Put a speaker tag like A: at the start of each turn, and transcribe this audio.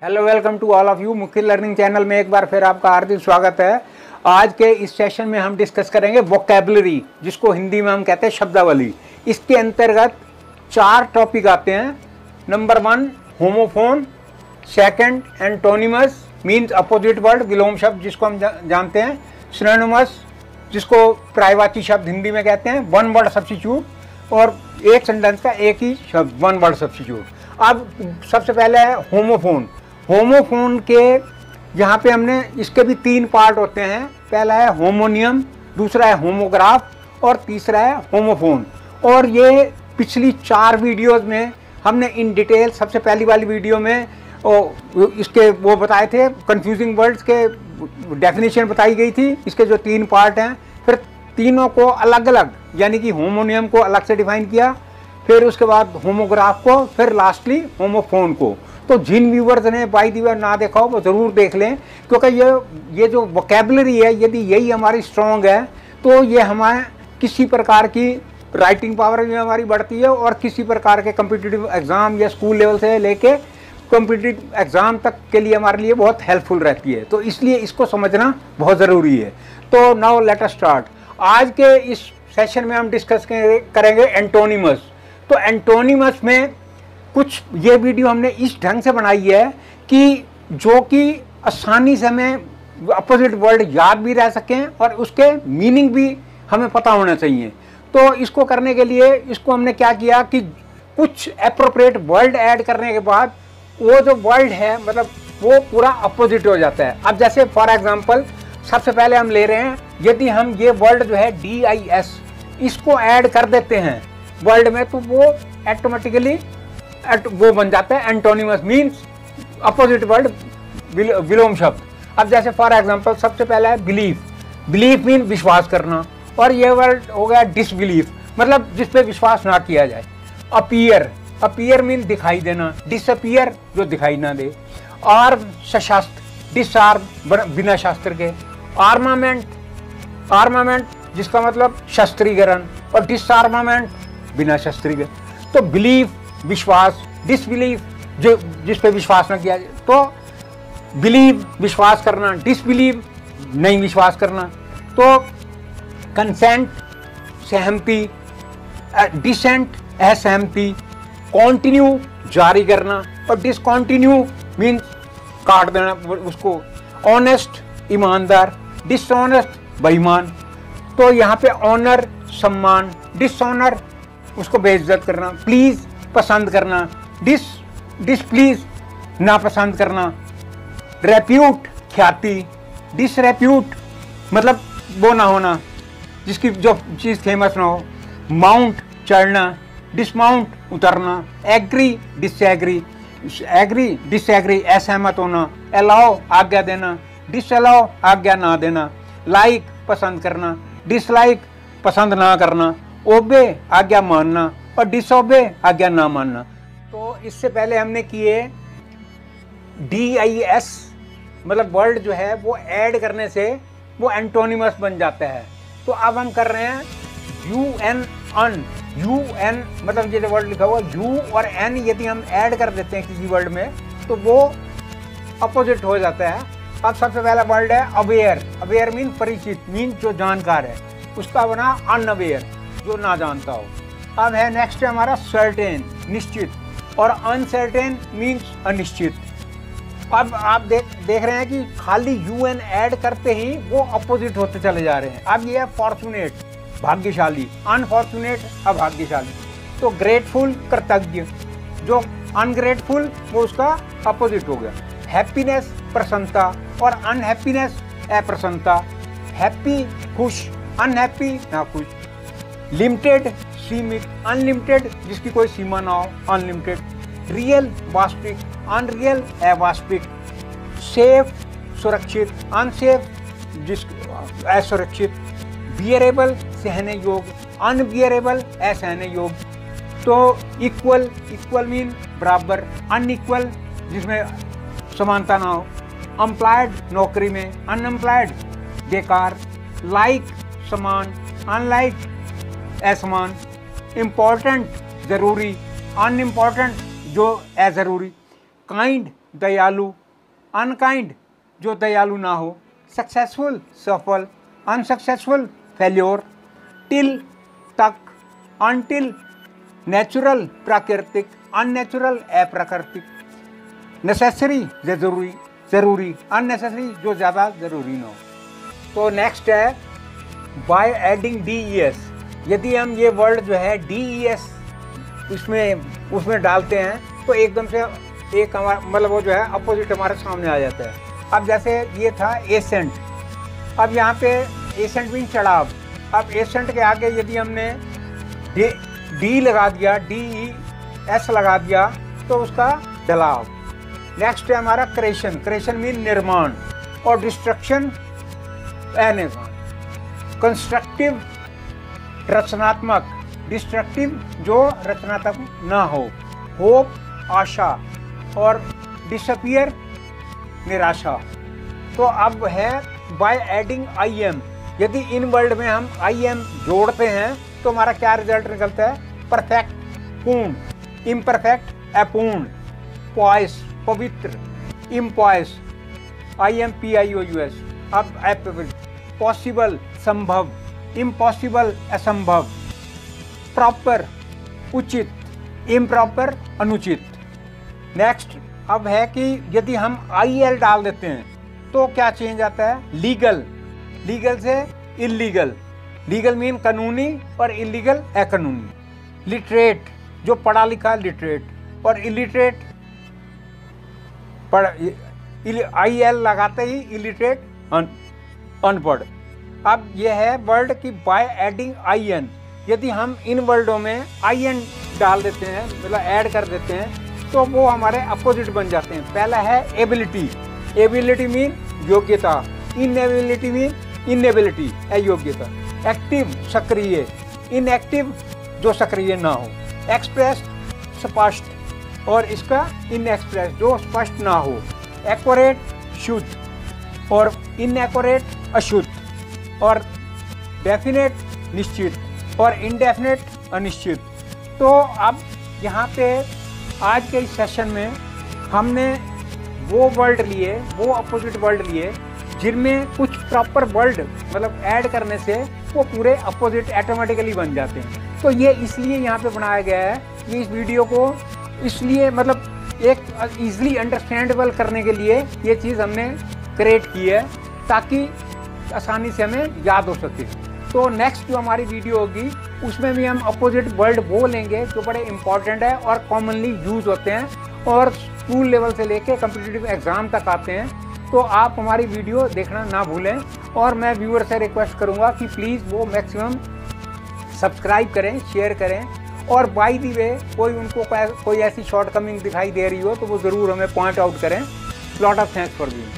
A: Hello, welcome to all of you. Mukhil learning channel में एक बार फिर आपका हार्दिक स्वागत है। आज के इस सेशन में हम डिस्कस करेंगे वोकैबुलरी, जिसको हिंदी में हम कहते हैं शब्दावली। इसके अंतर्गत 4 टॉपिक आते हैं। Number 1 homophone, second antonyms means opposite word, विलोम शब्द जिसको हम जानते हैं। सिनोनिमस जिसको पर्यायवाची शब्द हिंदी में कहते हैं। वन वर्ड सब्स्टिट्यूट, और एक सेंटेंस का एक ही शब्द, वन वर्ड सब्स्टिट्यूट। अब सबसे पहले है होमोफोन। होमोफोन के यहाँ पे हमने इसके भी 3 पार्ट होते हैं। पहला है होमोनियम, दूसरा है होमोग्राफ और तीसरा है होमोफोन। और ये पिछली 4 वीडियोस में हमने इन डिटेल, सबसे पहली वाली वीडियो में इसके वो बताए थे, कंफ्यूजिंग वर्ड्स के डेफिनेशन बताई गई थी। इसके जो 3 पार्ट हैं, फिर तीनों को अलग अलग, यानी कि होमोनियम को अलग से डिफाइन किया, फिर उसके बाद होमोग्राफ को, फिर लास्टली होमोफोन को। तो जिन व्यूवर्स ने बाय द वे ना देखा हो वो ज़रूर देख लें, क्योंकि ये जो वोकैबुलरी है, यदि यही हमारी स्ट्रॉन्ग है तो ये हमारे किसी प्रकार की राइटिंग पावर भी हमारी बढ़ती है, और किसी प्रकार के कम्पिटिटिव एग्ज़ाम या स्कूल लेवल से लेके कॉम्पिटिटिव एग्ज़ाम तक के लिए हमारे लिए बहुत हेल्पफुल रहती है। तो इसलिए इसको समझना बहुत ज़रूरी है। तो नाउ लेट अस स्टार्ट। आज के इस सेशन में हम डिस्कस करेंगे एंटोनिमस। तो एंटोनिमस में कुछ ये वीडियो हमने इस ढंग से बनाई है कि जो कि आसानी से हमें अपोजिट वर्ड याद भी रह सकें और उसके मीनिंग भी हमें पता होना चाहिए। तो इसको करने के लिए इसको हमने क्या किया कि कुछ एप्रोप्रिएट वर्ड ऐड करने के बाद वो जो वर्ड है, मतलब वो पूरा अपोजिट हो जाता है। अब जैसे फॉर एग्जांपल सबसे पहले हम ले रहे हैं, यदि हम ये वर्ड जो है DIS इसको ऐड कर देते हैं वर्ड में, तो वो ऑटोमेटिकली वो बन जाता है एंटोनिमस, मीन्स अपोजिट वर्ड, विलोम शब्द। अब जैसे फॉर एग्जांपल सबसे पहला है बिलीफ। बिलीफ मीन विश्वास करना, और ये वर्ड हो गया डिसबिलीफ, मतलब जिस पे विश्वास ना किया जाए। अपीयर, अपीयर मीन दिखाई देना। डिसअपीयर जो दिखाई ना दे। आर्म सशस्त्र, डिसआर्म बिना शस्त्र के। आर्मामेंट, आर्मामेंट जिसका मतलब शस्त्रीकरण, और डिसआर्मामेंट बिना शस्त्री के। तो बिलीफ विश्वास, डिसबिलीफ जो जिस पे विश्वास न किया जाए। तो बिलीव विश्वास करना, डिसबिलीव नहीं विश्वास करना। तो कंसेंट सहमति, डिसेंट असहमति, कॉन्टिन्यू जारी करना, और डिसकॉन्टिन्यू मीन्स काट देना उसको। ऑनेस्ट ईमानदार, डिसऑनेस्ट बेईमान। तो यहाँ पे ऑनर सम्मान, डिसऑनर उसको बेइज्जत करना। प्लीज पसंद करना, डिसप्लीज नापसंद करना। रेप्यूट ख्याति, डिसरेप्यूट मतलब वो ना होना जिसकी जो चीज़ फेमस ना हो। माउंट चढ़ना, डिसमाउंट उतरना। एग्री डिसएग्री, एग्री डिसएग्री असहमत होना। अलाउ आज्ञा देना, डिसअलाउ आज्ञा ना देना। लाइक पसंद करना, डिसलाइक पसंद ना करना। ओबे आज्ञा मानना, और डिसओबे आज्ञा ना मानना। तो इससे पहले हमने किए DIS, मतलब वर्ड जो है वो ऐड करने से वो एंटोनिमस बन जाता है। तो अब हम कर रहे हैं UN, अन। UN मतलब ये जो वर्ड लिखा हुआ U और N, यदि हम ऐड कर देते हैं किसी वर्ड में तो वो अपोजिट हो जाता है। अब सबसे पहला वर्ड है अवेयर। अवेयर मीन परिचित, मीन जो जानकार है। उसका बना अनअवेयर, जो ना जानता हो। अब है नेक्स्ट है हमारा सर्टेन, निश्चित, और अनसर्टेन मीन्स अनिश्चित। अब आप देख रहे हैं कि खाली UN ऐड करते ही वो अपोजिट होते चले जा रहे हैं। अब ये है फॉर्चुनेट, भाग्यशाली, अनफॉर्चुनेट अभाग्यशाली। तो ग्रेटफुल कृतज्ञ, जो अनग्रेटफुल वो उसका अपोजिट हो गया। हैप्पीनेस प्रसन्नता, और अनहैप्पीनेस अप्रसन्नता। हैप्पी खुश, अनहैप्पी नाखुश। लिमिटेड सीमित, अनलिमिटेड जिसकी कोई सीमा ना हो, अनलिमिटेड। रियल वास्तविक, अनरियल अवास्तविक। सेफ सुरक्षित, अनसेफ जिस असुरक्षित। बियरेबल सहने योग्य, अनबियरेबल असहने योग्य। तो इक्वल, इक्वल मीन बराबर। अनइक्वल जिसमें समानता ना हो। एम्प्लॉयड नौकरी में, अनएम्प्लॉयड बेकार। लाइक समान, अनलाइक असमान। इम्पोर्टेंट जरूरी, अनइम्पोर्टेंट जो अजरूरी। काइंड दयालु, अनकाइंड जो दयालु ना हो, सक्सेसफुल सफल, अनसक्सेसफुल फेल्योर, टिल तक, अनटिल नेचुरल प्राकृतिक, अननेचुरल अप्राकृतिक, नेसेसरी जरूरी, जरूरी अननेसेसरी जो ज़्यादा ज़रूरी ना हो। तो नेक्स्ट है बाय एडिंग DES। यदि हम ये वर्ड जो है DES उसमें डालते हैं तो एकदम से एक हमारा मतलब वो जो है अपोजिट हमारे सामने आ जाता है। अब जैसे ये था एसेंट, अब यहाँ पे एसेंट मीन चढ़ाव। अब एसेंट के आगे यदि हमने डी लगा दिया, DES लगा दिया तो उसका ढलाव। नेक्स्ट है हमारा क्रेशन, क्रेशन मीन निर्माण, और डिस्ट्रक्शन अनिर्माण। कंस्ट्रक्टिव रचनात्मक, डिस्ट्रक्टिव जो रचनात्मक ना हो। होप आशा, और डिसअपियर निराशा। तो अब है बाय एडिंग IM। यदि इन वर्ड में हम IM जोड़ते हैं तो हमारा क्या रिजल्ट निकलता है? परफेक्ट पूर्ण, इम्परफेक्ट अपूर्ण, पॉइस पवित्र, इम्पॉइस IMPIOUS। अब पॉसिबल संभव, इम्पॉसिबल असंभव, प्रॉपर उचित, इम्प्रॉपर अनुचित। नेक्स्ट अब है कि यदि हम IL डाल देते हैं तो क्या चेंज आता है? लीगल, लीगल से इलीगल, लीगल मीन कानूनी और इलीगल अकानूनी। लिटरेट जो पढ़ा लिखा लिटरेट, और इलिटरेट IL लगाते ही इलिटरेट अनपढ़। अब यह है वर्ड की बाय एडिंग IN। यदि हम इन वर्डों में IN डाल देते हैं मतलब ऐड कर देते हैं तो वो हमारे अपोजिट बन जाते हैं। पहला है एबिलिटी, एबिलिटी मीन योग्यता, इनएबिलिटी मीन इनएबिलिटी अयोग्यता। एक्टिव सक्रिय, इनएक्टिव जो सक्रिय ना हो। एक्सप्रेस स्पष्ट, और इसका इनएक्सप्रेस जो स्पष्ट ना हो। एक्यूरेट शुद्ध, और इनएक्यूरेट अशुद्ध, और डेफिनेट निश्चित, और इनडेफिनेट अनिश्चित। तो अब यहाँ पे आज के इस सेशन में हमने वो वर्ड लिए, वो अपोजिट वर्ड लिए जिनमें कुछ प्रॉपर वर्ड मतलब ऐड करने से वो पूरे अपोजिट ऑटोमेटिकली बन जाते हैं। तो ये इसलिए यहाँ पे बनाया गया है कि इस वीडियो को इसलिए मतलब एक इजीली अंडरस्टैंडेबल करने के लिए ये चीज़ हमने क्रिएट की है ताकि आसानी से हमें याद हो सके। तो नेक्स्ट जो हमारी वीडियो होगी उसमें भी हम अपोजिट वर्ड वो लेंगे जो बड़े इंपॉर्टेंट है और कॉमनली यूज होते हैं और स्कूल लेवल से लेके कॉम्पिटिटिव एग्जाम तक आते हैं। तो आप हमारी वीडियो देखना ना भूलें, और मैं व्यूअर से रिक्वेस्ट करूंगा कि प्लीज़ वो मैक्सिमम सब्सक्राइब करें, शेयर करें, और बाय द वे कोई ऐसी शॉर्टकमिंग दिखाई दे रही हो तो वो ज़रूर हमें पॉइंट आउट करें। Lot of thanks for viewing.